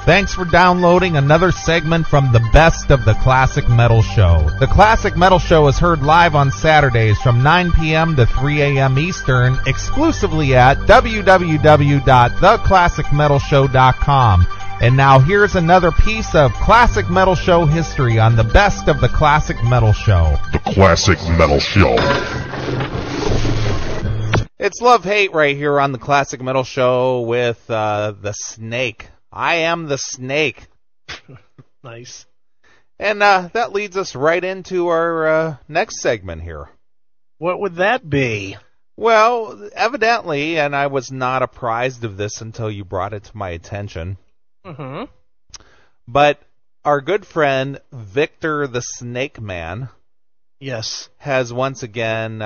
Thanks for downloading another segment from the Best of the Classic Metal Show. The Classic Metal Show is heard live on Saturdays from 9 p.m. to 3 a.m. Eastern, exclusively at www.theclassicmetalshow.com. And now here's another piece of Classic Metal Show history on the Best of the Classic Metal Show. The Classic Metal Show. It's love-hate right here on the Classic Metal Show with the Snake. I am the Snake. Nice. And that leads us right into our next segment here. What would that be? Well, evidently, and I was not apprised of this until you brought it to my attention, but our good friend Victor the Snakemannn, yes, has once again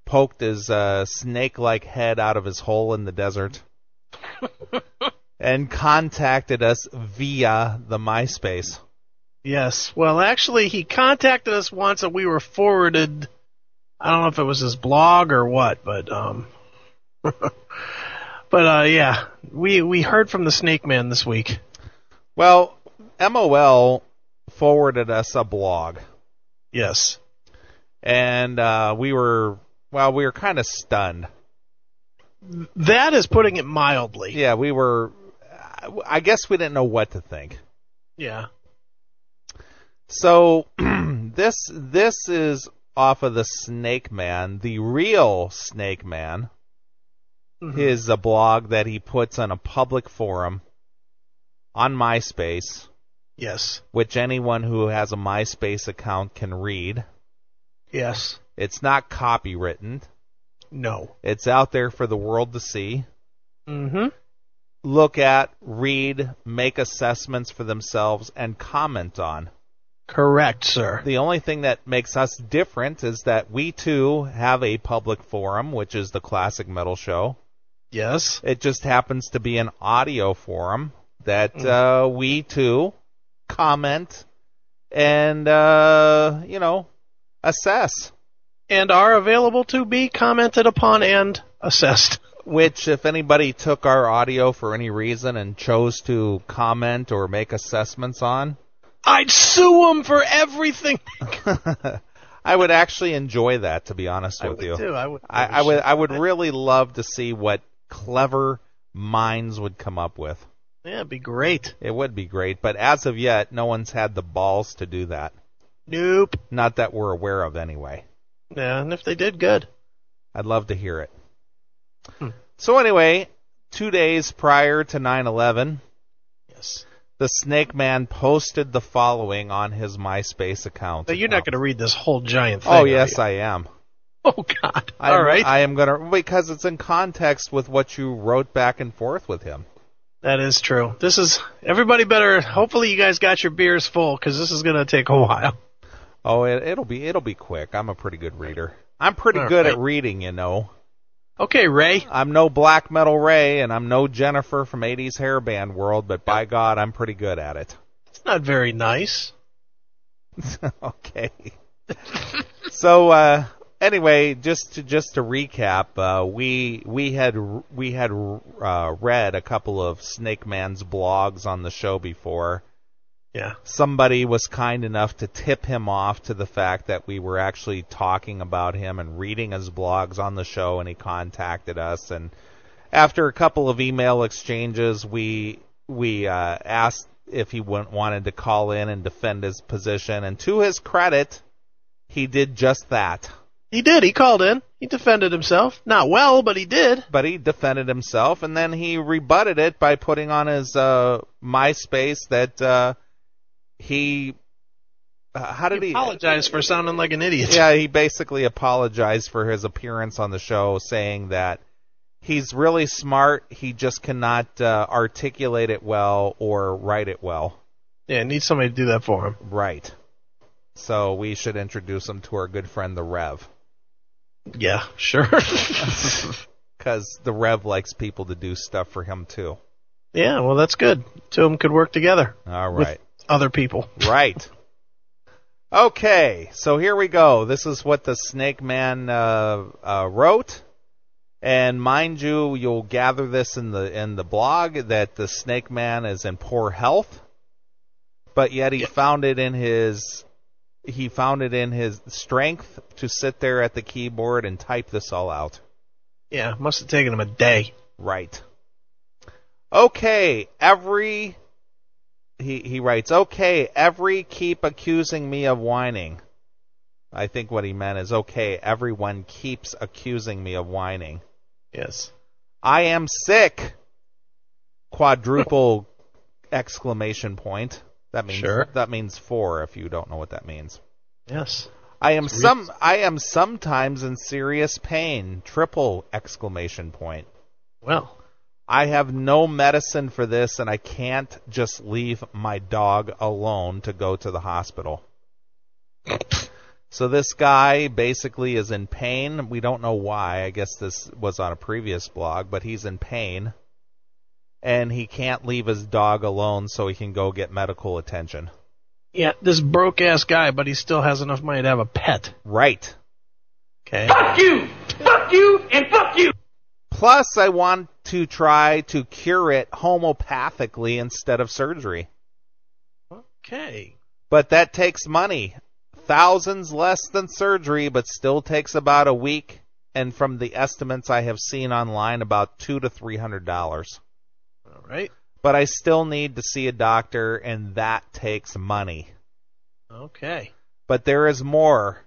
poked his snake-like head out of his hole in the desert and contacted us via the MySpace. Yes. Well, actually, he contacted us once and we were forwarded, I don't know if it was his blog or what, but yeah, we heard from the Snakemannn this week. Well, MOL forwarded us a blog. Yes. And we were kind of stunned. That is putting it mildly. Yeah, we were, I guess we didn't know what to think. Yeah. So, this is off of the Snakemannn, the real Snakemannn. His blog that he puts on a public forum on MySpace. Yes. Which anyone who has a MySpace account can read. Yes. It's not copywritten. No. It's out there for the world to see. Mm-hmm. Look at, read, make assessments for themselves, and comment on. Correct, sir. The only thing that makes us different is that we, too, have a public forum, which is the Classic Metal Show. Yes. It just happens to be an audio forum that we, too, comment and, assess. And are available to be commented upon and assessed. Which, if anybody took our audio for any reason and chose to comment or make assessments on, I'd sue them for everything. I would actually enjoy that, to be honest with you. Too. I would really love to see what clever minds would come up with. Yeah, it'd be great. It would be great, but as of yet, no one's had the balls to do that. Nope. Not that we're aware of, anyway. Yeah, and if they did, good. I'd love to hear it. So anyway, 2 days prior to 9/11, yes, the Snakemannn posted the following on his MySpace account. So you're not going to read this whole giant thing. Oh, yes, I am. Oh, God. All right. I am going to, because it's in context with what you wrote back and forth with him. That is true. This is, everybody better, hopefully you guys got your beers full, because this is going to take a while. Oh, it'll be quick. I'm a pretty good reader. I'm pretty good at reading, you know. Okay, Ray. I'm no Black Metal Ray, and I'm no Jennifer from 80s hair band world, but by God, I'm pretty good at it. It's not very nice. Okay. So, anyway, just to recap, we had read a couple of Snakemann's blogs on the show before. Yeah. Somebody was kind enough to tip him off to the fact that we were actually talking about him and reading his blogs on the show, and he contacted us. And after a couple of email exchanges, we asked if he wanted to call in and defend his position. And to his credit, he did just that. He did. He called in. He defended himself. Not well, but he did. But he defended himself, and then he rebutted it by putting on his MySpace that he apologized for sounding like an idiot. Yeah, he basically apologized for his appearance on the show, saying that he's really smart, he just cannot articulate it well or write it well. Yeah, needs somebody to do that for him. Right. So we should introduce him to our good friend, the Rev. Yeah, sure. Because the Rev likes people to do stuff for him, too. Yeah, well, that's good. Two of them could work together. All right. With other people. Right. Okay, so here we go. This is what the Snakemannn wrote. And mind you, you'll gather this in the blog that the Snakemannn is in poor health, but yet he found it in his strength to sit there at the keyboard and type this all out. Yeah, must have taken him a day. Right. Okay, he writes, okay, keep accusing me of whining. I think what he meant is, okay, everyone keeps accusing me of whining. Yes. I am sick! Quadruple exclamation point. That means 4 if you don't know what that means. Yes. I am sometimes in serious pain. Triple exclamation point. Well. I have no medicine for this, and I can't just leave my dog alone to go to the hospital. So this guy basically is in pain. We don't know why. I guess this was on a previous blog, but he's in pain. And he can't leave his dog alone so he can go get medical attention. Yeah, this broke-ass guy, but he still has enough money to have a pet. Right. Okay. Fuck you! Fuck you! And fuck you! Plus, I want to try to cure it homeopathically instead of surgery. Okay. But that takes money. Thousands less than surgery, but still takes about a week. And from the estimates I have seen online, about $200 to $300. All right. But I still need to see a doctor, and that takes money. Okay. But there is more.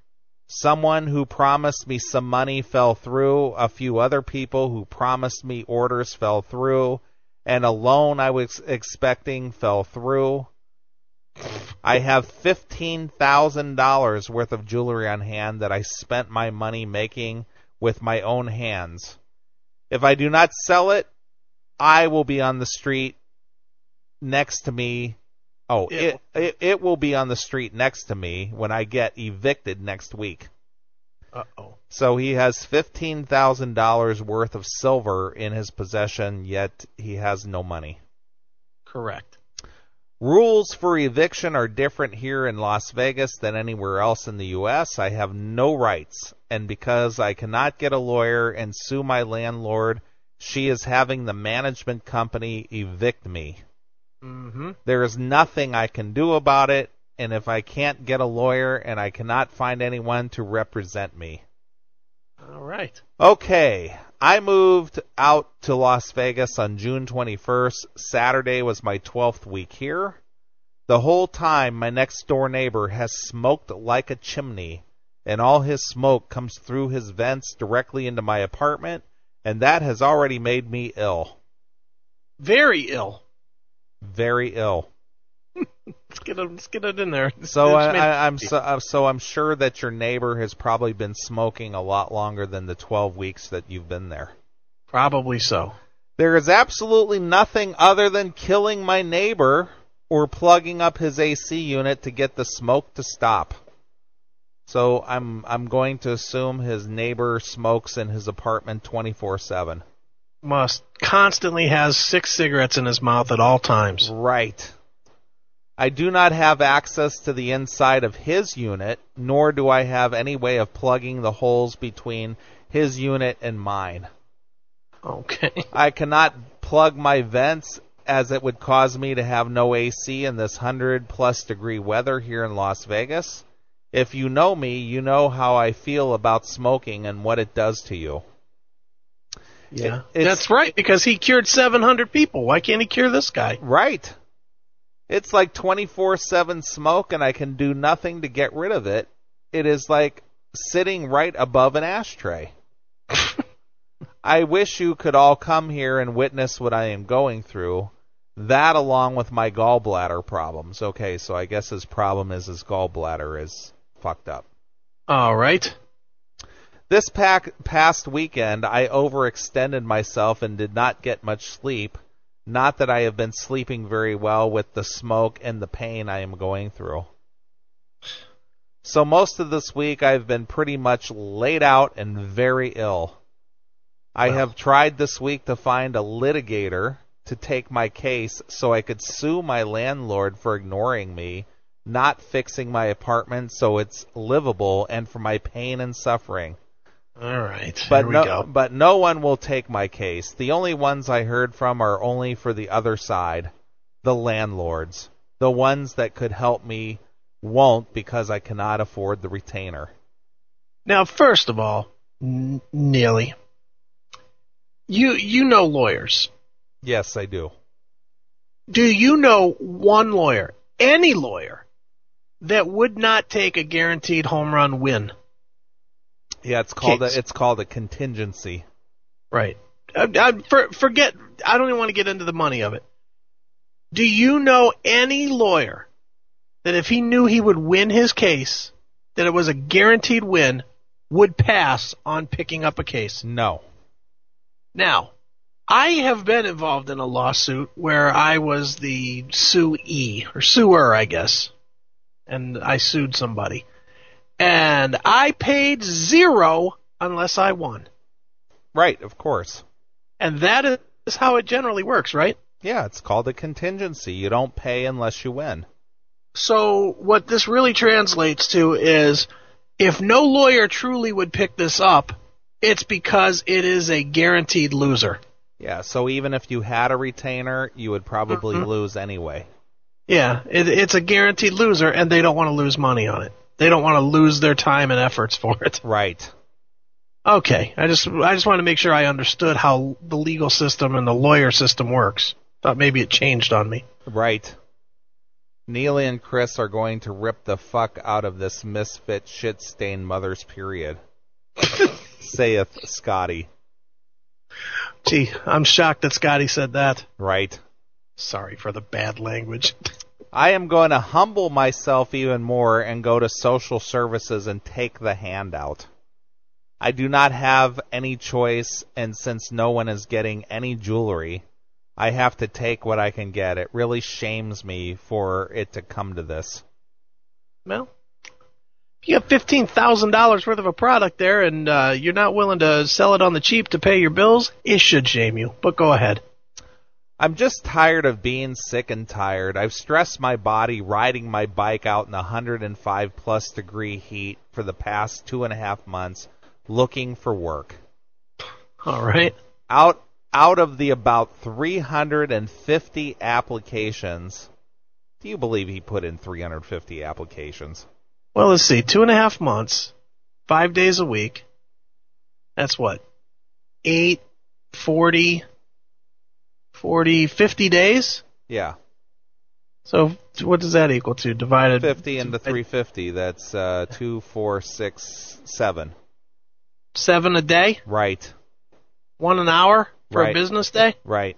Someone who promised me some money fell through. A few other people who promised me orders fell through. And a loan I was expecting fell through. I have $15,000 worth of jewelry on hand that I spent my money making with my own hands. If I do not sell it, I will be on the street next to me. Oh, it will be on the street next to me when I get evicted next week. Uh-oh. So he has $15,000 worth of silver in his possession, yet he has no money. Correct. Rules for eviction are different here in Las Vegas than anywhere else in the U.S. I have no rights, and because I cannot get a lawyer and sue my landlord, she is having the management company evict me. Mm-hmm. There is nothing I can do about it, and if I can't get a lawyer and I cannot find anyone to represent me. All right. Okay, I moved out to Las Vegas on June 21st. Saturday was my 12th week here. The whole time, my next-door neighbor has smoked like a chimney, and all his smoke comes through his vents directly into my apartment, and that has already made me ill. Very ill. Very ill. Let's get it in there. So I'm sure that your neighbor has probably been smoking a lot longer than the 12 weeks that you've been there. Probably so. There is absolutely nothing other than killing my neighbor or plugging up his AC unit to get the smoke to stop. So I'm going to assume his neighbor smokes in his apartment 24/7. Must constantly has 6 cigarettes in his mouth at all times. Right. I do not have access to the inside of his unit, nor do I have any way of plugging the holes between his unit and mine. Okay. I cannot plug my vents, as it would cause me to have no AC in this 100-plus degree weather here in Las Vegas. If you know me, you know how I feel about smoking and what it does to you. Yeah, that's right, because he cured 700 people. Why can't he cure this guy? Right. It's like 24/7 smoke, and I can do nothing to get rid of it. It is like sitting right above an ashtray. I wish you could all come here and witness what I am going through. That along with my gallbladder problems. Okay, so I guess his problem is his gallbladder is fucked up. All right. This past weekend, I overextended myself and did not get much sleep. Not that I have been sleeping very well with the smoke and the pain I am going through. So most of this week, I've been pretty much laid out and very ill. I have tried this week to find a litigator to take my case so I could sue my landlord for ignoring me, not fixing my apartment so it's livable, and for my pain and suffering. All right, But here we no, go. but no one will take my case. The only ones I heard from are only for the other side, the landlords. The ones that could help me won't because I cannot afford the retainer. Now, first of all, Neeley, you know lawyers. Yes, I do. Do you know one lawyer, any lawyer, that would not take a guaranteed home run win? Yeah, it's called a contingency. Right. Forget. I don't even want to get into the money of it. Do you know any lawyer that if he knew he would win his case, that it was a guaranteed win, would pass on picking up a case? No. Now, I have been involved in a lawsuit where I was the suee, or suer, I guess, and I sued somebody. And I paid $0 unless I won. Right, of course. And that is how it generally works, right? Yeah, it's called a contingency. You don't pay unless you win. So what this really translates to is if no lawyer truly would pick this up, it's because it is a guaranteed loser. Yeah, so even if you had a retainer, you would probably lose anyway. Yeah, it's a guaranteed loser, and they don't want to lose money on it. They don't want to lose their time and efforts for it. Right. Okay, I just want to make sure I understood how the legal system and the lawyer system works. Thought maybe it changed on me. Right. Neeley and Chris are going to rip the fuck out of this misfit shit-stained mother's period. Saith Scotty. Gee, I'm shocked that Scotty said that. Right. Sorry for the bad language. I am going to humble myself even more and go to social services and take the handout. I do not have any choice, and since no one is getting any jewelry, I have to take what I can get. It really shames me for it to come to this. Well, if you have $15,000 worth of a product there and you're not willing to sell it on the cheap to pay your bills, it should shame you. But go ahead. I'm just tired of being sick and tired. I've stressed my body riding my bike out in 105-plus degree heat for the past 2.5 months looking for work. All right. Out of the about 350 applications, do you believe he put in 350 applications? Well, let's see. 2.5 months, 5 days a week. That's what? 8, 40, 50 days? Yeah. So what does that equal to? Divided 50 into 350. That's 2, 4, 6, 7. 7 a day? Right. 1 an hour for Right. a business day? Right.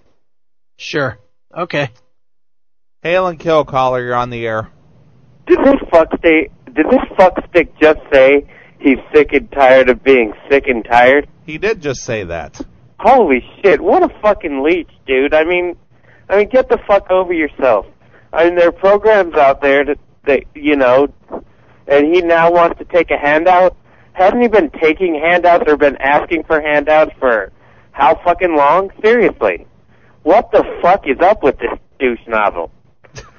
Sure. Okay. Hail and kill, caller. You're on the air. Did this fuckstick just say he's sick and tired of being sick and tired? He did just say that. Holy shit, what a fucking leech, dude. I mean, get the fuck over yourself. I mean, there are programs out there that you know, and he now wants to take a handout. Hasn't he been taking handouts or been asking for handouts for how fucking long? Seriously. What the fuck is up with this douche novel?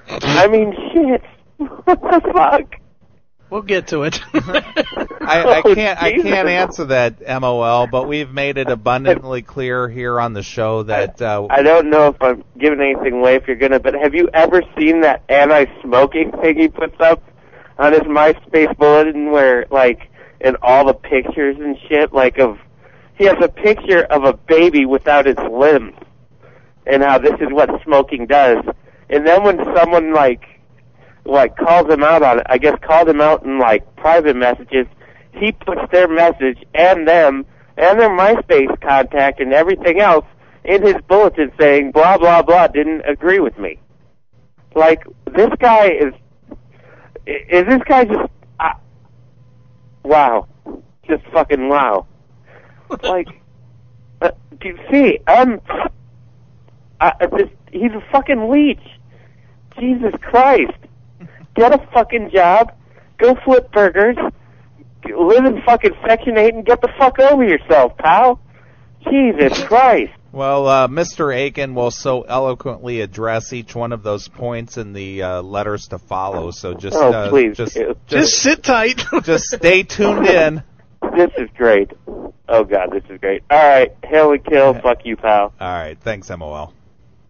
I mean, shit. What the fuck? We'll get to it. I can't answer that, MOL, but we've made it abundantly clear here on the show that I don't know if I'm giving anything away if you're gonna, but have you ever seen that anti-smoking thing he puts up on his MySpace bulletin where, like, in all the pictures and shit, like, he has a picture of a baby without its limbs and how this is what smoking does. And then when someone, like calls him out on it, I guess called him out in, like, private messages, he puts their message and them and their MySpace contact and everything else in his bulletin saying, blah, blah, blah, didn't agree with me. Like, this guy is this guy just, wow. Just fucking wow. Like, do you see, he's a fucking leech. Jesus Christ. Get a fucking job, go flip burgers, live in fucking Section 8 and get the fuck over yourself, pal. Jesus Christ. Well, Mr. Aiken will so eloquently address each one of those points in the letters to follow, so just please, just sit tight. Just stay tuned in. This is great. Oh, God, this is great. All right, hail and kill. Fuck you, pal. All right. Thanks, MOL.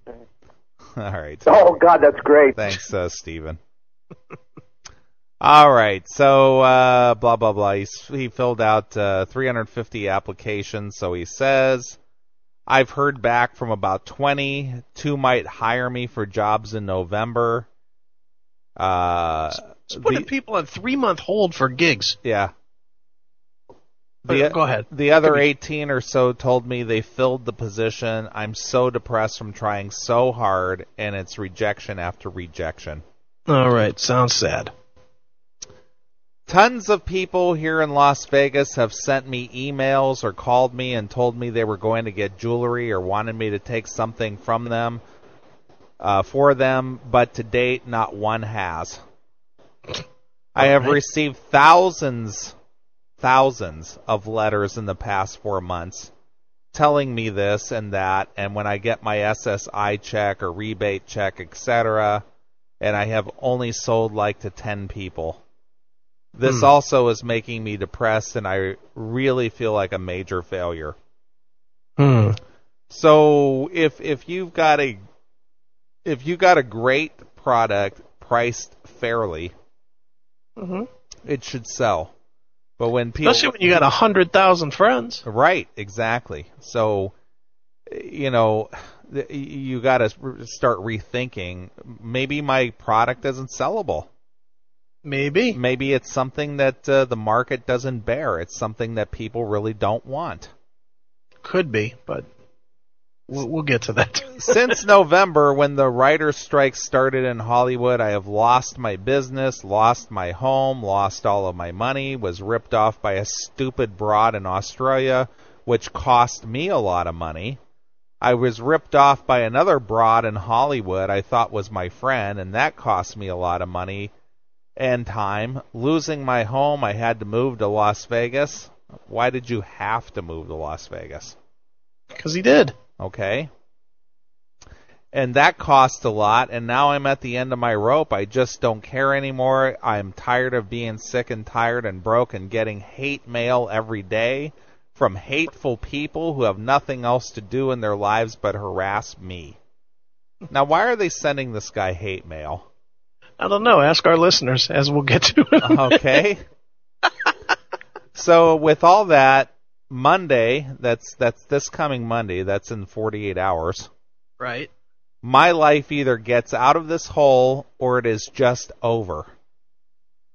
All right. Oh, God, that's great. Thanks, Steven. All right. So, blah, blah, blah. He filled out 350 applications. So he says, I've heard back from about 20. 2 might hire me for jobs in November. Just putting people on 3-month hold for gigs. Yeah. Go ahead. The other 18 or so told me they filled the position. I'm so depressed from trying so hard, and it's rejection after rejection. All right. Sounds sad. Tons of people here in Las Vegas have sent me emails or called me and told me they were going to get jewelry or wanted me to take something from them, for them, but to date, not one has. I have received thousands of letters in the past 4 months telling me this and that, and when I get my SSI check or rebate check, etc., and I have only sold like to 10 people. This also is making me depressed, and I really feel like a major failure. So if you've got a great product priced fairly, it should sell. But when people, especially when you got 100,000 friends, right? Exactly. So, you got to start rethinking. Maybe my product isn't sellable. Maybe it's something that the market doesn't bear. It's something that people really don't want. Could be, but we'll get to that. Since November, when the writer's strike started in Hollywood, I have lost my business, lost my home, lost all of my money, was ripped off by a stupid broad in Australia, which cost me a lot of money. I was ripped off by another broad in Hollywood I thought was my friend, and that cost me a lot of money and time. Losing my home, I had to move to Las Vegas. Why did you have to move to Las Vegas? Because he did. Okay. And that cost a lot, and now I'm at the end of my rope. I just don't care anymore. I'm tired of being sick and tired and broke and getting hate mail every day from hateful people who have nothing else to do in their lives but harass me. Now, why are they sending this guy hate mail? I don't know. Ask our listeners, as we'll get to it. Okay. So with all that, Monday, that's this coming Monday, that's in 48 hours. Right. My life either gets out of this hole or it is just over.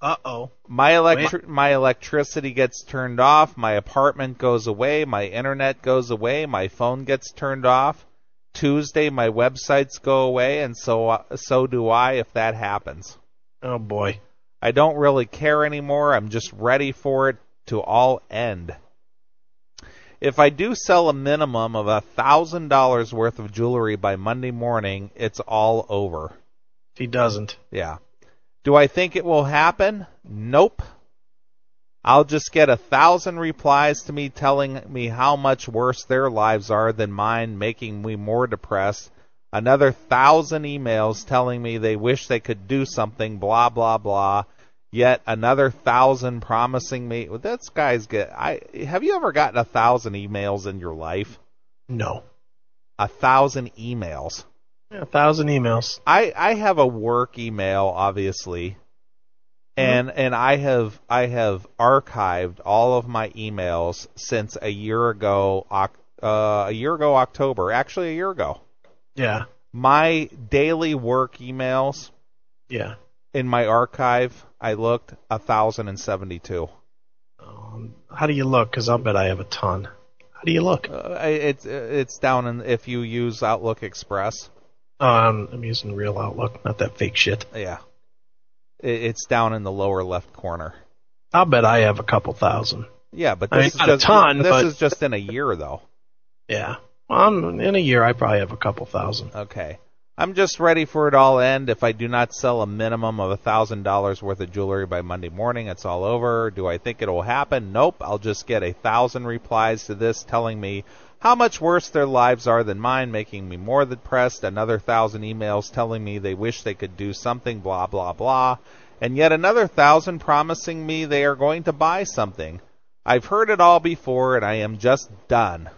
Uh-oh. My electricity gets turned off, my apartment goes away, my internet goes away, my phone gets turned off. Tuesday, my websites go away, and so do I if that happens. Oh, boy. I don't really care anymore. I'm just ready for it to all end. If I do sell a minimum of $1,000 worth of jewelry by Monday morning, it's all over. If he doesn't. Yeah. Do I think it will happen? Nope. I'll just get 1,000 replies to me telling me how much worse their lives are than mine, making me more depressed. Another 1,000 emails telling me they wish they could do something, blah, blah, blah. Yet another 1,000 promising me. This guy's have you ever gotten 1,000 emails in your life? No. 1,000 emails. Yeah, 1,000 emails. I have a work email, obviously. And I have archived all of my emails since a year ago October. Actually, a year ago. Yeah. My daily work emails. Yeah. In my archive, I looked 1,072. How do you look? Because I'll bet I have a ton. How do you look? It's down in if you use Outlook Express. I'm using real Outlook, not that fake shit. Yeah. It's down in the lower left corner. I'll bet I have a couple thousand. Yeah, but this is not just a ton. This is just in a year, though. Yeah. Well, in a year, I probably have a couple thousand. Okay. I'm just ready for it all end. If I do not sell a minimum of $1,000 worth of jewelry by Monday morning, it's all over. Do I think it will happen? Nope. I'll just get 1,000 replies to this telling me how much worse their lives are than mine, making me more depressed. Another 1,000 emails telling me they wish they could do something, blah, blah, blah. And yet another 1,000 promising me they are going to buy something. I've heard it all before, and I am just done.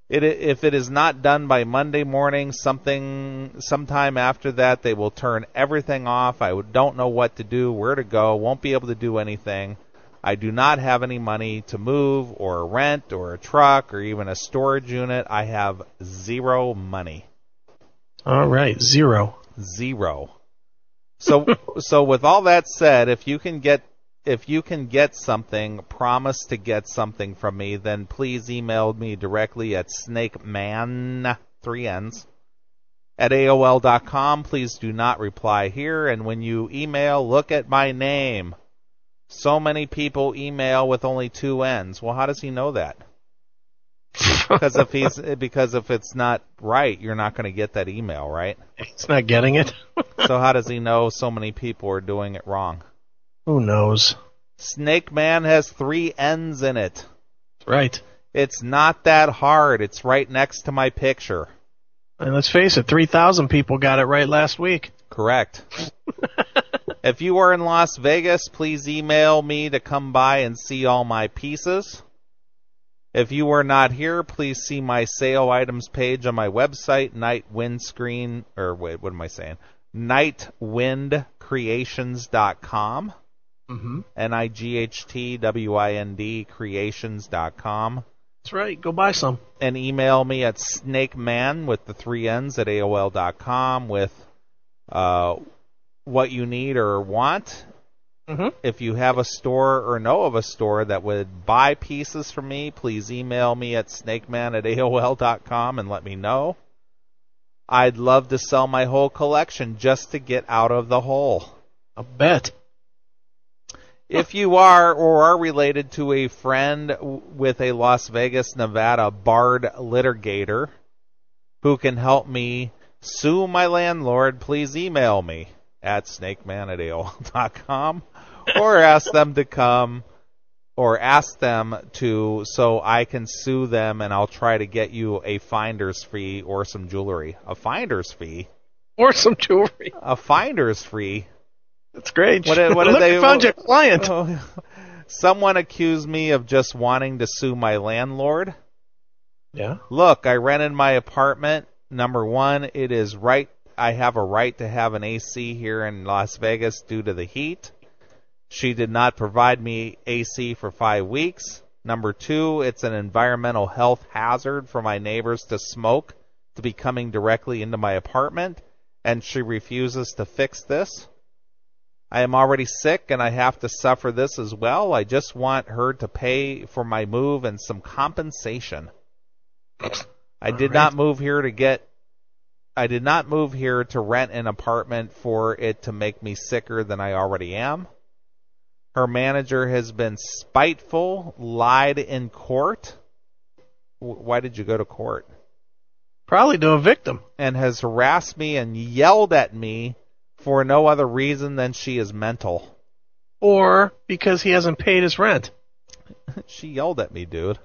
If it is not done by Monday morning, sometime after that, they will turn everything off. I don't know what to do, where to go, won't be able to do anything. I do not have any money to move or rent or a truck or even a storage unit. I have zero money. All right, zero. So with all that said, if you can get something, promise to get something from me, then please email me directly at Snakemannn, 3 N's, at AOL.com. Please do not reply here. And when you email, look at my name. So many people email with only 2 N's. Well, how does he know that? Because if it's not right, you're not going to get that email, right? He's not getting it. So how does he know so many people are doing it wrong? Who knows? Snakemannn has 3 N's in it. Right. It's not that hard. It's right next to my picture. And let's face it, 3,000 people got it right last week. Correct. If you are in Las Vegas, please email me to come by and see all my pieces. If you are not here, please see my sale items page on my website, nightwindcreations.com. Mm-hmm. NIGHTWIND creations.com. That's right. Go buy some. And email me at Snakemannn with the 3 N's at AOL.com with what you need or want. Mm-hmm. If you have a store or know of a store that would buy pieces from me, please email me at Snakemannn at AOL.com and let me know. I'd love to sell my whole collection just to get out of the hole. I'll bet. If you are or are related to a friend with a Las Vegas, Nevada barred litigator who can help me sue my landlord, please email me at Snakemannn at AOL.com or ask them to come or ask them to so I can sue them and I'll try to get you a finder's fee or some jewelry. A finder's fee? Or some jewelry. A finder's fee? That's great. What did they found your client. Someone accused me of just wanting to sue my landlord. Yeah. Look, I rented my apartment. Number one, it is right. I have a right to have an AC here in Las Vegas due to the heat. She did not provide me AC for 5 weeks. Number two, it's an environmental health hazard for my neighbors to smoke to be coming directly into my apartment, and she refuses to fix this. I am already sick and I have to suffer this as well. I just want her to pay for my move and some compensation. I did not move here to rent an apartment for it to make me sicker than I already am. Her manager has been spiteful, lied in court. Why did you go to court? Probably to a victim. And has harassed me and yelled at me for no other reason than she is mental. Or because he hasn't paid his rent. She yelled at me, dude.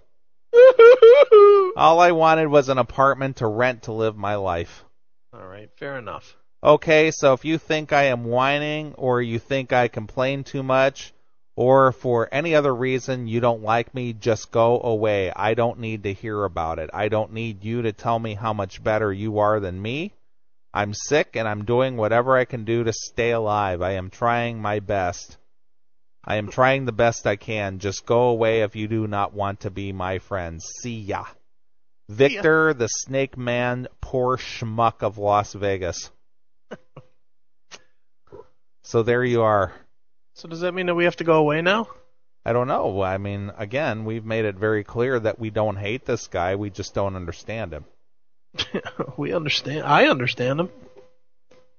All I wanted was an apartment to rent to live my life. All right, fair enough. Okay, so if you think I am whining, or you think I complain too much, or for any other reason you don't like me, just go away. I don't need to hear about it. I don't need you to tell me how much better you are than me. I'm sick and I'm doing whatever I can do to stay alive. I am trying my best. I am trying the best I can. Just go away if you do not want to be my friend. See ya. Victor, the Snakemannn, poor schmuck of Las Vegas. So there you are. So does that mean that we have to go away now? I don't know. I mean, again, we've made it very clear that we don't hate this guy. We just don't understand him. We understand. I understand him.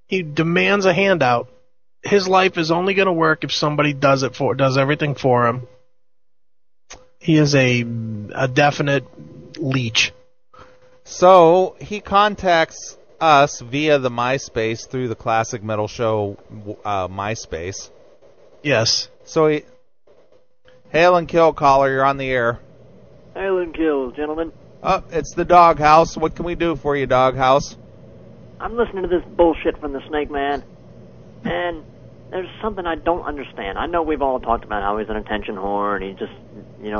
He demands a handout. His life is only going to work if somebody does everything for him. He is a definite leech. So he contacts us via the MySpace through the Classic Metal Show MySpace. Yes. So he, hail and kill caller, you're on the air. Hail and kill, gentlemen. Oh, it's the Doghouse. What can we do for you, Doghouse? I'm listening to this bullshit from the Snakemannn, and there's something I don't understand. I know we've all talked about how he's an attention whore and he's just,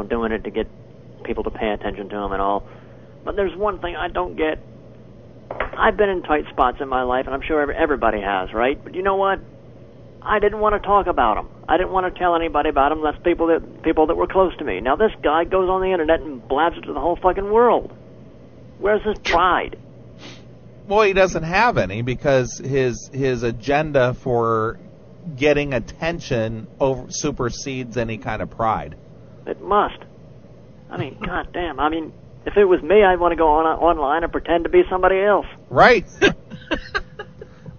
doing it to get people to pay attention to him and all. But there's one thing I don't get. I've been in tight spots in my life, and I'm sure everybody has, right? But you know what? I didn't want to talk about him. I didn't want to tell anybody about him unless people that were close to me. Now this guy goes on the internet and blabs it to the whole fucking world. Where's his pride? Well, he doesn't have any because his agenda for getting attention supersedes any kind of pride. It must. I mean, goddamn. I mean, if it was me, I'd want to go online and pretend to be somebody else. Right.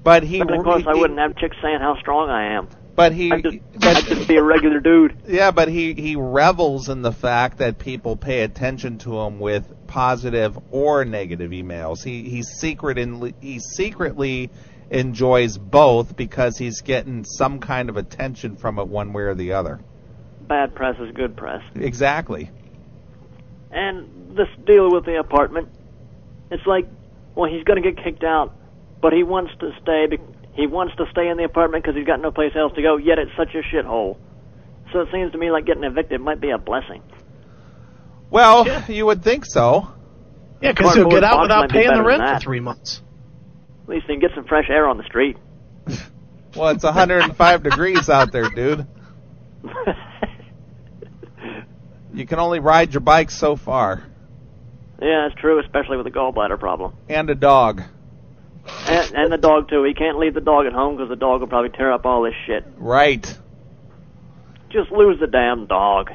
But of course, I wouldn't have chicks saying how strong I am. But I'd just be a regular dude. Yeah, but he revels in the fact that people pay attention to him with positive or negative emails. He secretly enjoys both because he's getting some kind of attention from it one way or the other. Bad press is good press. Exactly. And this deal with the apartment, it's like, well, he's going to get kicked out, but he wants to stay. He wants to stay in the apartment because he's got no place else to go, yet it's such a shithole. So it seems to me like getting evicted might be a blessing. Well, you would think so. Yeah, because he'll get out without paying the rent for 3 months. At least he can get some fresh air on the street. Well, it's 105 degrees out there, dude. You can only ride your bike so far. Yeah, that's true, especially with a gallbladder problem. And a dog. And the dog, too. He can't leave the dog at home because the dog will probably tear up all this shit. Right. Just lose the damn dog.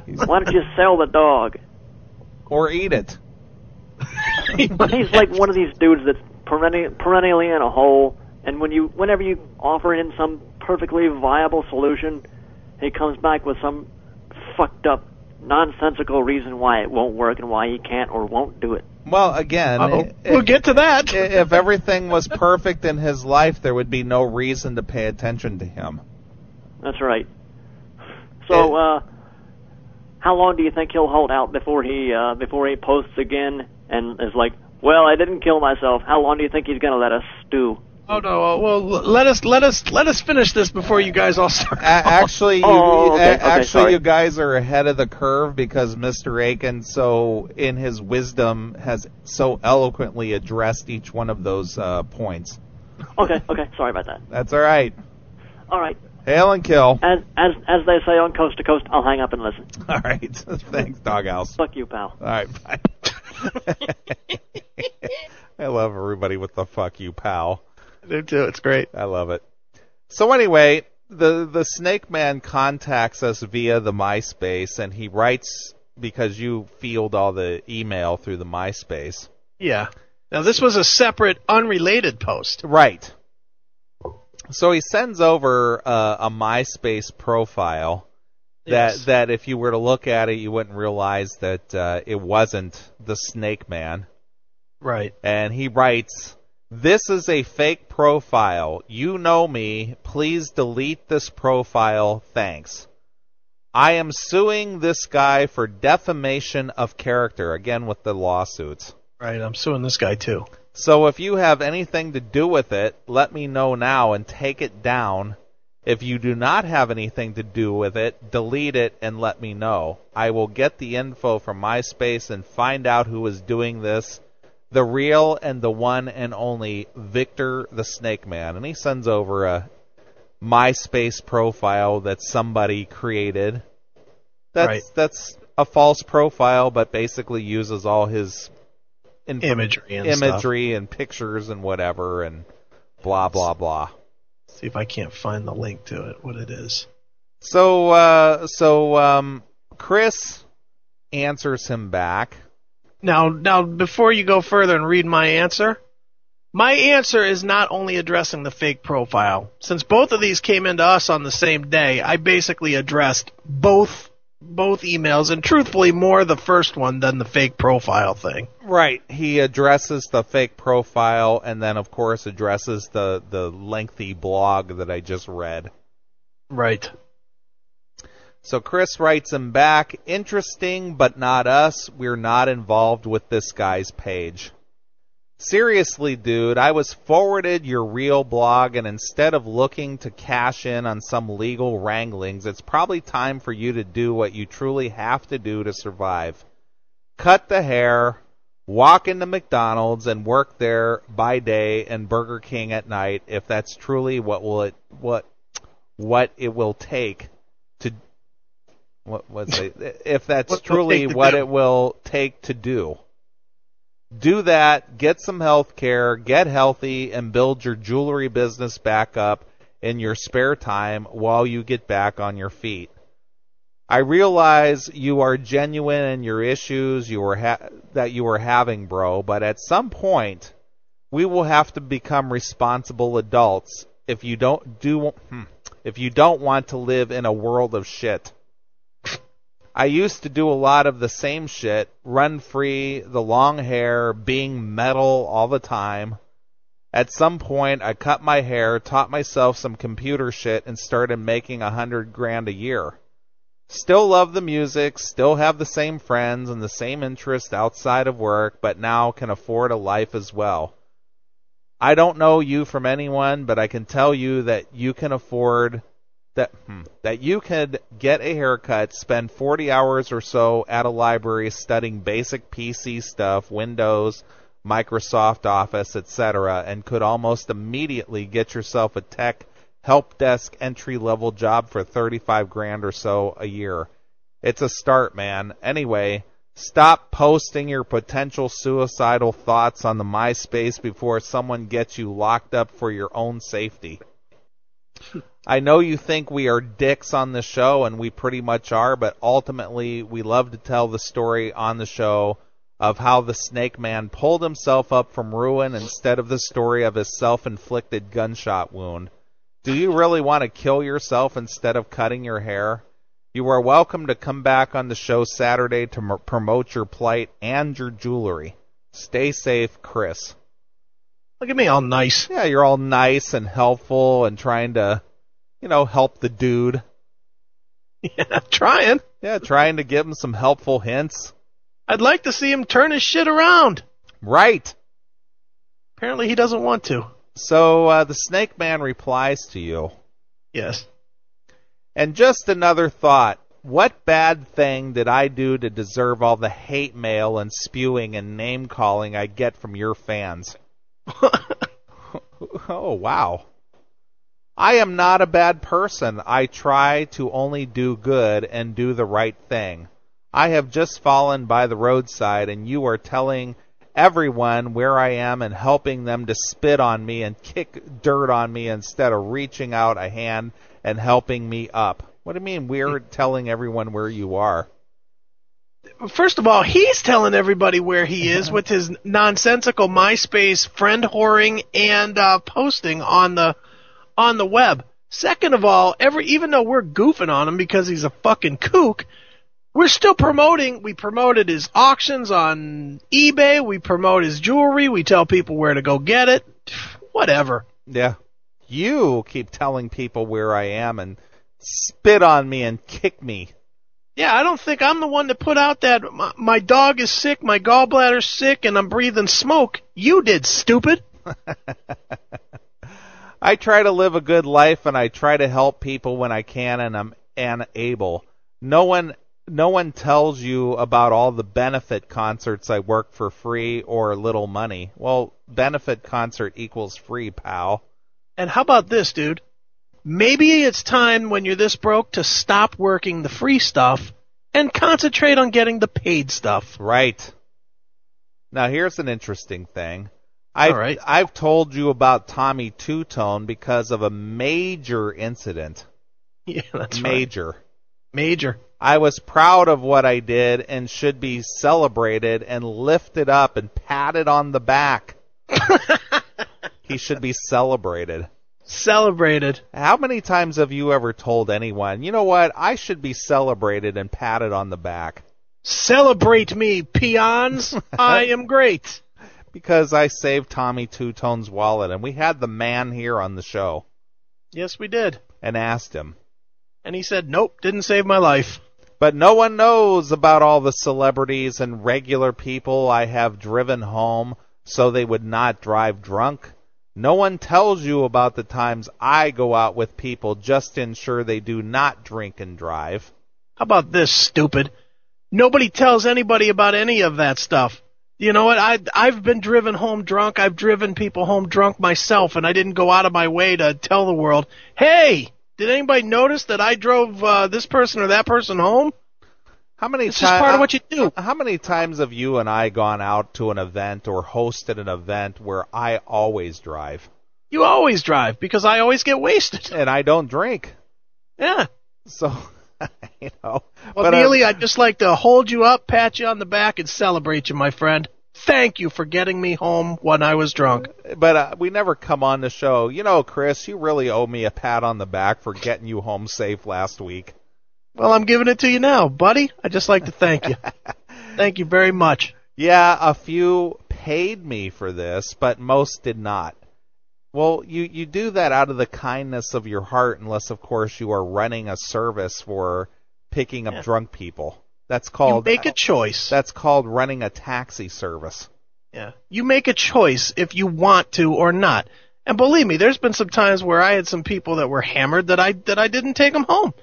Why don't you sell the dog? Or eat it. He's like one of these dudes that's perennially in a hole, and whenever you offer him some perfectly viable solution, he comes back with some fucked up, nonsensical reason why it won't work and why he can't or won't do it. Well, again, we'll get to that. If everything was perfect in his life, there would be no reason to pay attention to him. That's right. So, how long do you think he'll hold out before he posts again and is like, well, I didn't kill myself? How long do you think he's going to let us stew? Oh no! Well, let us finish this before you guys all start. Actually, okay, you guys are ahead of the curve because Mr. Aiken, so in his wisdom, has so eloquently addressed each one of those points. Okay. Sorry about that. That's all right. All right. Hail and kill. As they say on Coast to Coast, I'll hang up and listen. All right. Thanks, Doghouse. Fuck you, pal. All right. Bye. I love everybody with the fuck you, pal. I do too. It's great. I love it. So anyway, the Snakemannn contacts us via the MySpace, and he writes because you field all the email through the MySpace. Yeah. Now this was a separate, unrelated post. Right. So he sends over a MySpace profile that if you were to look at it, you wouldn't realize that it wasn't the Snakemannn. Right. And he writes, "This is a fake profile. You know me. Please delete this profile. Thanks. I am suing this guy for defamation of character." Again with the lawsuits. Right, I'm suing this guy too. So if you have anything to do with it, let me know now and take it down. If you do not have anything to do with it, delete it and let me know. I will get the info from MySpace and find out who is doing this. The real and the one and only Victor the Snakemannn. And he sends over a MySpace profile that somebody created. That's a false profile, but basically uses all his imagery and pictures and whatever and blah, blah, blah. See if I can't find the link to it, what it is. So Chris answers him back. Now, before you go further and read my answer is not only addressing the fake profile. Since both of these came into us on the same day, I basically addressed both emails, and truthfully more the first one than the fake profile thing. Right. He addresses the fake profile and then, of course, addresses the lengthy blog that I just read. Right. So Chris writes him back, "Interesting, but not us. We're not involved with this guy's page." Seriously, dude, I was forwarded your real blog, and instead of looking to cash in on some legal wranglings, it's probably time for you to do what you truly have to do to survive. Cut the hair, walk into McDonald's, and work there by day and Burger King at night if that's truly what it will take to if that's truly what it will take to do. Do that, get some health care, get healthy, and build your jewelry business back up in your spare time while you get back on your feet. I realize you are genuine in your issues that you are having, bro, but at some point, we will have to become responsible adults if you don't want to live in a world of shit. I used to do a lot of the same shit, run free, the long hair, being metal all the time. At some point, I cut my hair, taught myself some computer shit, and started making $100,000 a year. Still love the music, still have the same friends and the same interests outside of work, but now can afford a life as well. I don't know you from anyone, but I can tell you that you can afford that you could get a haircut, spend 40 hours or so at a library studying basic PC stuff, Windows, Microsoft Office, etc., and could almost immediately get yourself a tech help desk entry-level job for $35,000 or so a year. It's a start, man. Anyway, stop posting your potential suicidal thoughts on the MySpace before someone gets you locked up for your own safety. I know you think we are dicks on the show, and we pretty much are, but ultimately we love to tell the story on the show of how the Snakemannn pulled himself up from ruin instead of the story of his self-inflicted gunshot wound. Do you really want to kill yourself instead of cutting your hair? You are welcome to come back on the show Saturday to promote your plight and your jewelry. Stay safe, Chris. Look at me, all nice. Yeah, you're all nice and helpful and trying to, help the dude. Yeah, trying. Yeah, trying to give him some helpful hints. I'd like to see him turn his shit around. Right. Apparently he doesn't want to. So the Snakemannn replies to you. Yes. And just another thought. What bad thing did I do to deserve all the hate mail and spewing and name-calling I get from your fans? Oh, wow. I am not a bad person. I try to only do good and do the right thing. I have just fallen by the roadside, and you are telling everyone where I am and helping them to spit on me and kick dirt on me instead of reaching out a hand and helping me up. What do you mean we're telling everyone where you are? First of all, he's telling everybody where he is with his nonsensical MySpace friend whoring and posting on the web. Second of all, even though we're goofing on him because he's a fucking kook, we're still promoting. We promoted his auctions on eBay. We promote his jewelry. We tell people where to go get it. Whatever. Yeah. You keep telling people where I am and spit on me and kick me. Yeah, I don't think I'm the one that put out that my dog is sick, my gallbladder's sick, and I'm breathing smoke. You did, stupid. I try to live a good life, and I try to help people when I can and I'm able. No one tells you about all the benefit concerts I work for free or little money. Well, benefit concert equals free, pal. And how about this, dude? Maybe it's time when you're this broke to stop working the free stuff and concentrate on getting the paid stuff. Right. Now, here's an interesting thing. Right. I've told you about Tommy Two-Tone because of a major incident. Yeah, that's major. Right. Major. I was proud of what I did and should be celebrated and lifted up and patted on the back. He should be celebrated. Celebrated. How many times have you ever told anyone, you know what, I should be celebrated and patted on the back? Celebrate me, peons. I am great. Because I saved Tommy Two-Tone's wallet, and we had the man here on the show. Yes, we did. And asked him. And he said, nope, didn't save my life. But no one knows about all the celebrities and regular people I have driven home, so they would not drive drunk. No one tells you about the times I go out with people just to ensure they do not drink and drive. How about this, stupid? Nobody tells anybody about any of that stuff. You know what? I've been driven home drunk. I've driven people home drunk myself, and I didn't go out of my way to tell the world, hey, did anybody notice that I drove this person or that person home? This is part of what you do. How many times have you and I gone out to an event or hosted an event where I always drive? You always drive, because I always get wasted. And I don't drink. Yeah. So, you know. Well, Neeley, I'd just like to hold you up, pat you on the back, and celebrate you, my friend. Thank you for getting me home when I was drunk. But we never come on the show. You know, Chris, you really owe me a pat on the back for getting you home safe last week. Well, I'm giving it to you now, buddy. I'd just like to thank you. Thank you very much. Yeah, a few paid me for this, but most did not. Well, you do that out of the kindness of your heart, unless, of course, you are running a service for picking up drunk people. That's called... You make a choice. That's called running a taxi service. Yeah. You make a choice if you want to or not. And believe me, there's been some times where I had some people that were hammered that I didn't take them home.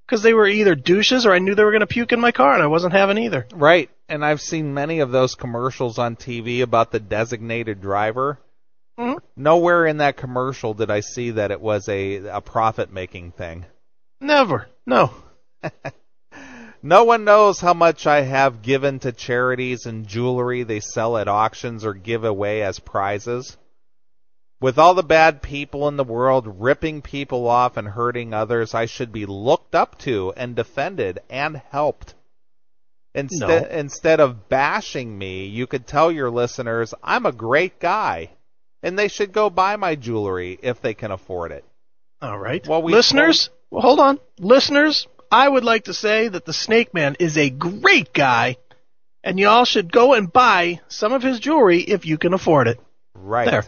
Because they were either douches or I knew they were going to puke in my car, and I wasn't having either. Right, and I've seen many of those commercials on TV about the designated driver. Mm-hmm. Nowhere in that commercial did I see that it was a profit-making thing. Never, no. No one knows how much I have given to charities and jewelry they sell at auctions or give away as prizes. With all the bad people in the world ripping people off and hurting others, I should be looked up to and defended and helped. Instead of bashing me, you could tell your listeners I'm a great guy, and they should go buy my jewelry if they can afford it. All right. Well, listeners, hold on. Listeners, I would like to say that the Snakemannn is a great guy, and y'all should go and buy some of his jewelry if you can afford it. Right. There.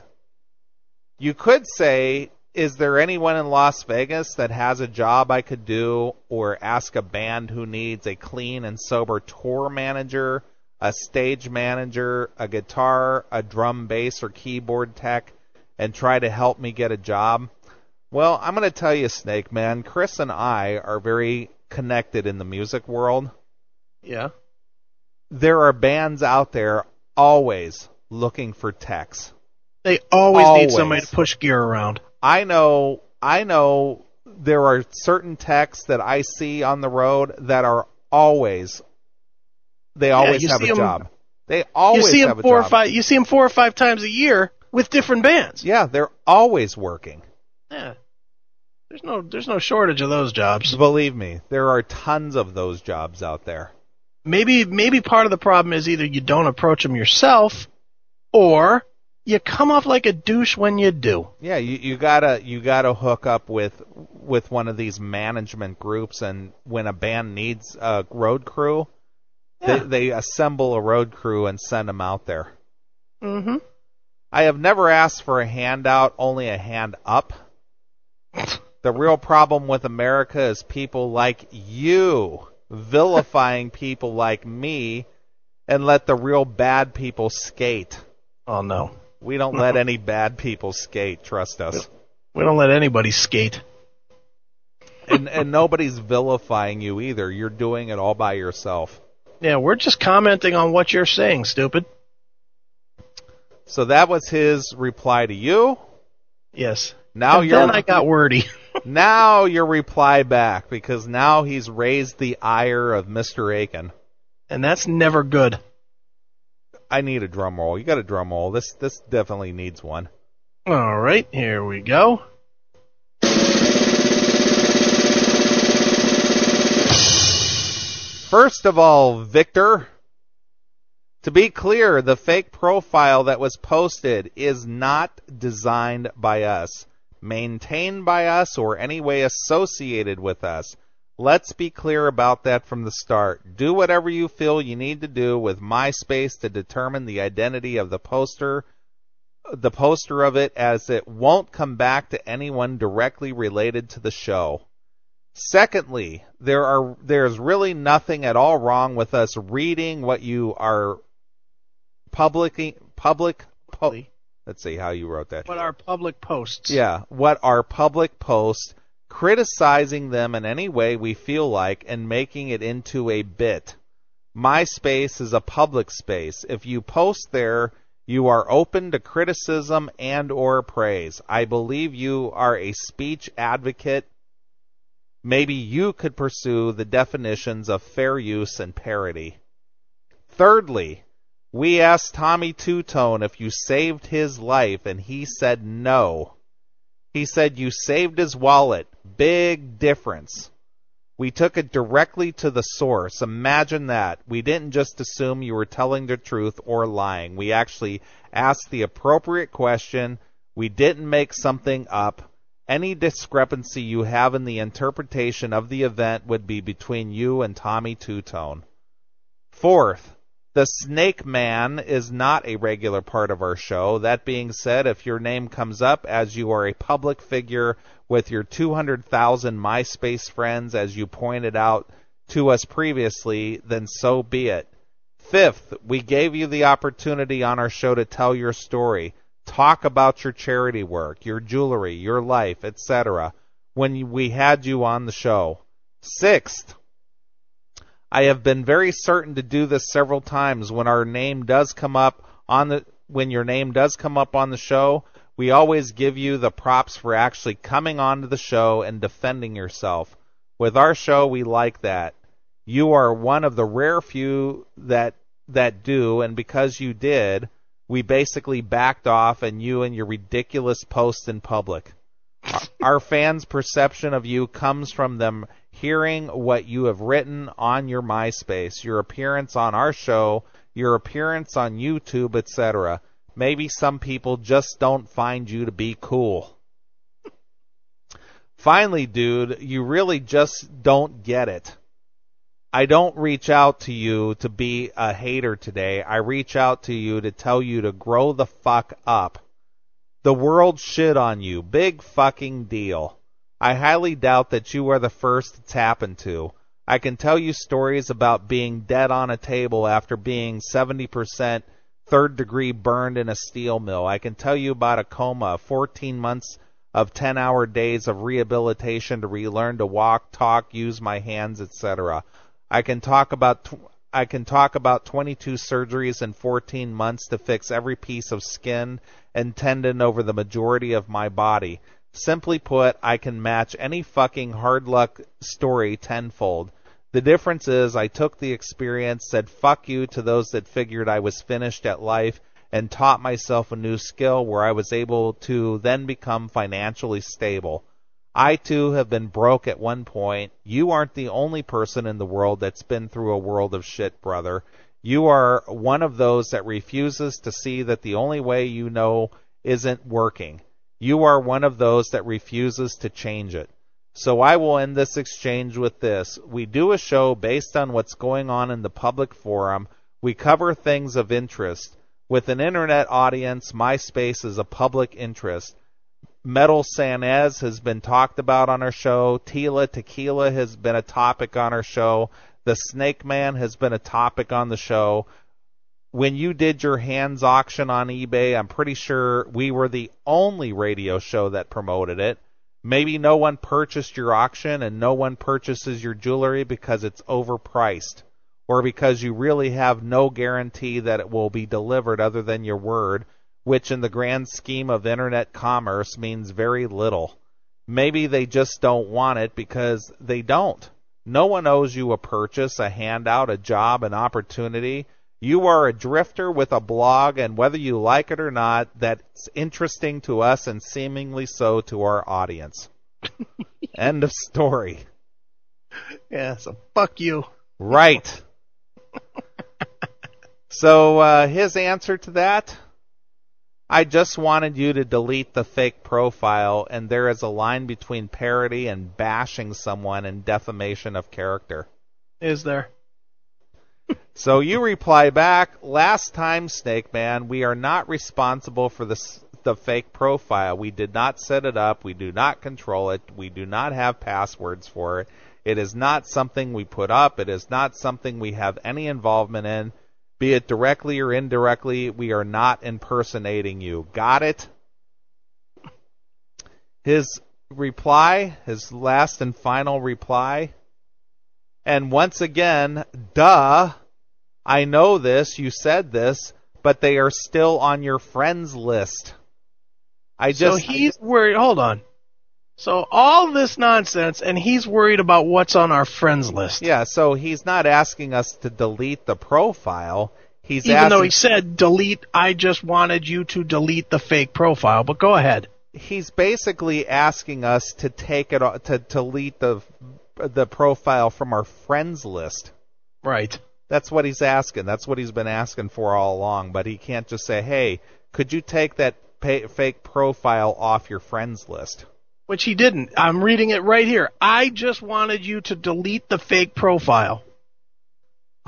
You could say, is there anyone in Las Vegas that has a job I could do, or ask a band who needs a clean and sober tour manager, a stage manager, a guitar, a drum, bass, or keyboard tech, and try to help me get a job? Well, I'm going to tell you, Snakemannn, Chris and I are very connected in the music world. Yeah. There are bands out there always looking for techs. They always need somebody to push gear around. I know there are certain techs that I see on the road that are always have a job. They always have a job. You see them 4 or 5 times a year with different bands. Yeah, they're always working. Yeah. There's no shortage of those jobs. Believe me, there are tons of those jobs out there. Maybe part of the problem is either you don't approach them yourself, or you come off like a douche when you do. Yeah, you gotta hook up with one of these management groups, and when a band needs a road crew, they assemble a road crew and send them out there. Mm-hmm. I have never asked for a handout, only a hand up. The real problem with America is people like you vilifying people like me, and let the real bad people skate. Oh, no. We don't let any bad people skate, trust us. We don't let anybody skate. And nobody's vilifying you either. You're doing it all by yourself. Yeah, we're just commenting on what you're saying, stupid. So that was his reply to you. Yes. Then I got wordy. Now your reply back, because now he's raised the ire of Mr. Aiken. And that's never good. I need a drum roll. You got a drum roll. This definitely needs one. All right, here we go. First of all, Victor, to be clear, the fake profile that was posted is not designed by us, maintained by us, or any way associated with us. Let's be clear about that from the start. Do whatever you feel you need to do with MySpace to determine the identity of the poster of it, as it won't come back to anyone directly related to the show. Secondly, there's really nothing at all wrong with us reading what you are publicly let's see how you wrote that. What are public posts? Yeah, what are public posts, criticizing them in any way we feel like and making it into a bit. MySpace is a public space. If you post there, you are open to criticism and or praise. I believe you are a speech advocate. Maybe you could pursue the definitions of fair use and parody. Thirdly, we asked Tommy Two-Tone if you saved his life, and he said no. He said you saved his wallet. Big difference. We took it directly to the source. Imagine that. We didn't just assume you were telling the truth or lying. We actually asked the appropriate question. We didn't make something up. Any discrepancy you have in the interpretation of the event would be between you and Tommy Two-Tone. Fourth, the Snakemannn is not a regular part of our show. That being said, if your name comes up as you are a public figure with your 200,000 MySpace friends, as you pointed out to us previously, then so be it. Fifth, we gave you the opportunity on our show to tell your story. Talk about your charity work, your jewelry, your life, etc. when we had you on the show. Sixth, I have been very certain to do this several times when our name does come up when your name does come up on the show. We always give you the props for actually coming onto the show and defending yourself. With our show, we like that. You are one of the rare few that do, and because you did, we basically backed off and you and your ridiculous posts in public. Our fans' perception of you comes from them hearing what you have written on your MySpace, your appearance on our show, your appearance on YouTube, etc. Maybe some people just don't find you to be cool. Finally, dude, you really just don't get it. I don't reach out to you to be a hater today. I reach out to you to tell you to grow the fuck up. The world shit on you. Big fucking deal. I highly doubt that you are the first it's happened to. I can tell you stories about being dead on a table after being 70% third degree burned in a steel mill. I can tell you about a coma, 14 months of 10-hour days of rehabilitation to relearn to walk, talk, use my hands, etc. I can talk about 22 surgeries in 14 months to fix every piece of skin and tendon over the majority of my body. Simply put, I can match any fucking hard luck story tenfold. The difference is I took the experience, said fuck you to those that figured I was finished at life, and taught myself a new skill where I was able to then become financially stable. I too have been broke at one point. You aren't the only person in the world that's been through a world of shit, brother. You are one of those that refuses to see that the only way you know isn't working. You are one of those that refuses to change it. So I will end this exchange with this. We do a show based on what's going on in the public forum. We cover things of interest. With an internet audience, MySpace is a public interest. Metal Sanez has been talked about on our show. Tila Tequila has been a topic on our show. The Snakemannn has been a topic on the show. When you did your hands auction on eBay, I'm pretty sure we were the only radio show that promoted it. Maybe no one purchased your auction and no one purchases your jewelry because it's overpriced, or because you really have no guarantee that it will be delivered other than your word, which in the grand scheme of internet commerce means very little. Maybe they just don't want it because they don't. No one owes you a purchase, a handout, a job, an opportunity. You are a drifter with a blog, and whether you like it or not, that's interesting to us and seemingly so to our audience. End of story. Yeah, so fuck you. Right. So his answer to that? I just wanted you to delete the fake profile, and there is a line between parody and bashing someone and defamation of character. Is there? So you reply back, last time, Snakemannn, we are not responsible for the fake profile. We did not set it up. We do not control it. We do not have passwords for it. It is not something we put up. It is not something we have any involvement in. be it directly or indirectly. We are not impersonating you. Got it? His reply, his last and final reply, and once again, duh, I know this, you said this, but they are still on your friends list. So he's worried, hold on. So all this nonsense, and he's worried about what's on our friends list. Yeah, so he's not asking us to delete the profile. Even though he said delete, I just wanted you to delete the fake profile, but go ahead. He's basically asking us to take it to delete the profile from our friends list. Right. That's what he's asking. That's what he's been asking for all along. But he can't just say, "Hey, could you take that fake profile off your friends list?" Which he didn't. I'm reading it right here. I just wanted you to delete the fake profile.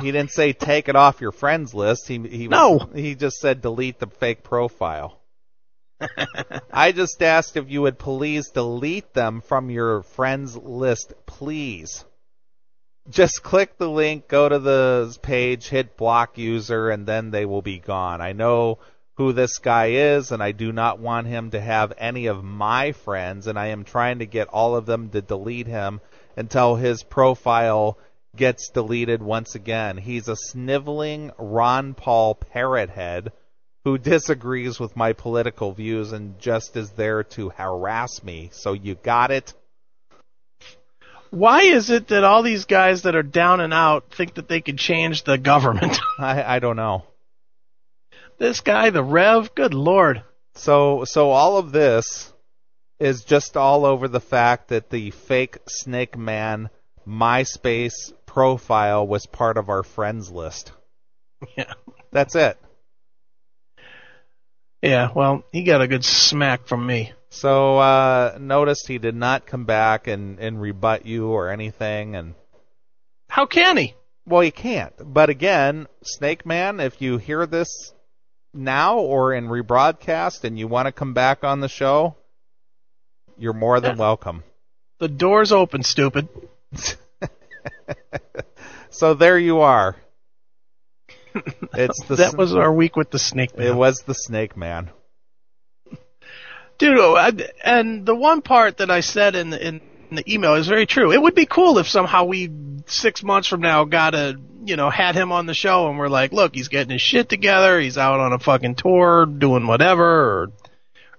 He didn't say take it off your friends list. He just said delete the fake profile. I just asked if you would please delete them from your friends list, please. Just click the link, go to the page, hit block user, and then they will be gone. I know who this guy is, and I do not want him to have any of my friends, and I am trying to get all of them to delete him until his profile gets deleted once again. He's a sniveling Ron Paul parrot head who disagrees with my political views and just is there to harass me. So you got it? Why is it that all these guys that are down and out think that they can change the government? I don't know. This guy, the Rev, good Lord. So all of this is just all over the fact that the fake Snakemannn MySpace profile was part of our friends list. Yeah. That's it. Yeah, well, he got a good smack from me. So notice he did not come back and rebut you or anything. And how can he? Well, he can't. But again, Snakemannn, if you hear this now or in rebroadcast and you want to come back on the show, you're more than welcome. The door's open, stupid. So there you are. That was our week with the Snakemannn. It was the Snakemannn. Dude, and the one part that I said in the email is very true. It would be cool if somehow we 6 months from now had him on the show and we're like, look, he's getting his shit together, he's out on a fucking tour doing whatever,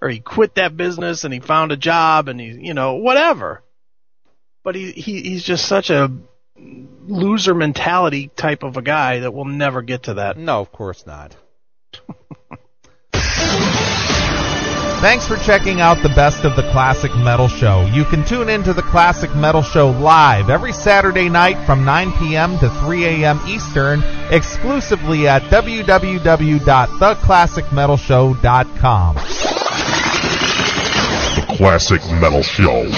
or he quit that business and he found a job and he, whatever. But he's just such a loser mentality type of a guy that we'll never get to that. No, of course not. Thanks for checking out the Best of the Classic Metal Show. You can tune into the Classic Metal Show live every Saturday night from 9 p.m. to 3 a.m. Eastern, exclusively at www.theclassicmetalshow.com. The Classic Metal Show.